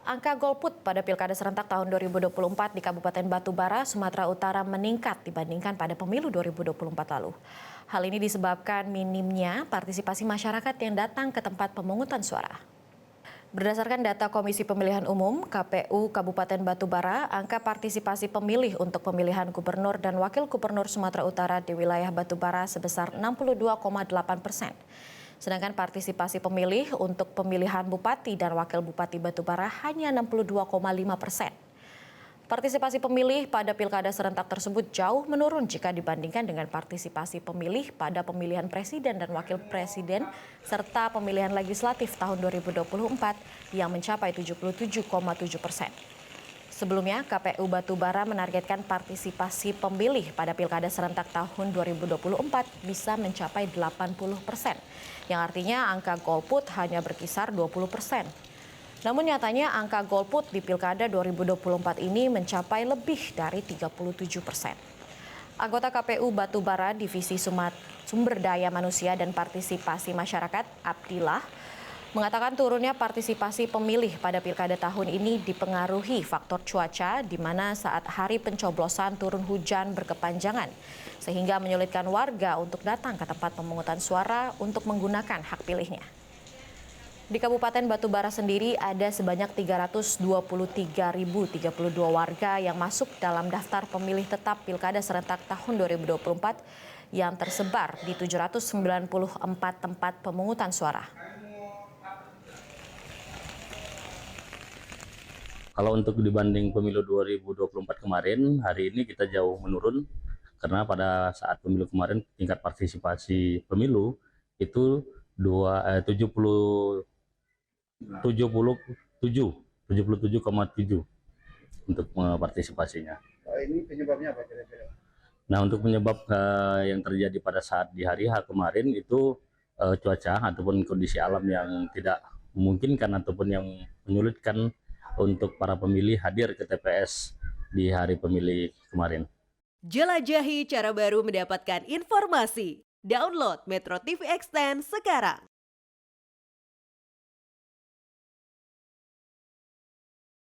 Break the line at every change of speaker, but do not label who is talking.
Angka golput pada Pilkada serentak tahun 2024 di Kabupaten Batubara, Sumatera Utara meningkat dibandingkan pada pemilu 2024 lalu. Hal ini disebabkan minimnya partisipasi masyarakat yang datang ke tempat pemungutan suara. Berdasarkan data Komisi Pemilihan Umum (KPU) Kabupaten Batubara, angka partisipasi pemilih untuk pemilihan gubernur dan wakil gubernur Sumatera Utara di wilayah Batubara sebesar 62,8%. Sedangkan partisipasi pemilih untuk pemilihan bupati dan wakil bupati Batubara hanya 62,5%. Partisipasi pemilih pada pilkada serentak tersebut jauh menurun jika dibandingkan dengan partisipasi pemilih pada pemilihan presiden dan wakil presiden serta pemilihan legislatif tahun 2024 yang mencapai 77,7%. Sebelumnya, KPU Batubara menargetkan partisipasi pemilih pada pilkada serentak tahun 2024 bisa mencapai 80%, yang artinya angka golput hanya berkisar 20%. Namun nyatanya angka golput di pilkada 2024 ini mencapai lebih dari 37%. Anggota KPU Batubara Divisi Sumber Daya Manusia dan Partisipasi Masyarakat, Abdillah, mengatakan turunnya partisipasi pemilih pada pilkada tahun ini dipengaruhi faktor cuaca, di mana saat hari pencoblosan turun hujan berkepanjangan, sehingga menyulitkan warga untuk datang ke tempat pemungutan suara untuk menggunakan hak pilihnya. Di Kabupaten Batubara sendiri ada sebanyak 323.032 warga yang masuk dalam daftar pemilih tetap Pilkada serentak tahun 2024 yang tersebar di 794 tempat pemungutan suara.
Kalau untuk dibanding pemilu 2024 kemarin, hari ini kita jauh menurun karena pada saat pemilu kemarin tingkat partisipasi pemilu itu 77,7 untuk partisipasinya.
Ini penyebabnya apa kira-kira?
Nah, untuk penyebab yang terjadi pada saat di hari H kemarin itu cuaca ataupun kondisi alam yang tidak memungkinkan ataupun yang menyulitkan untuk para pemilih hadir ke TPS di hari pemilih kemarin.
Jelajahi cara baru mendapatkan informasi. Download Metro TV Extend sekarang.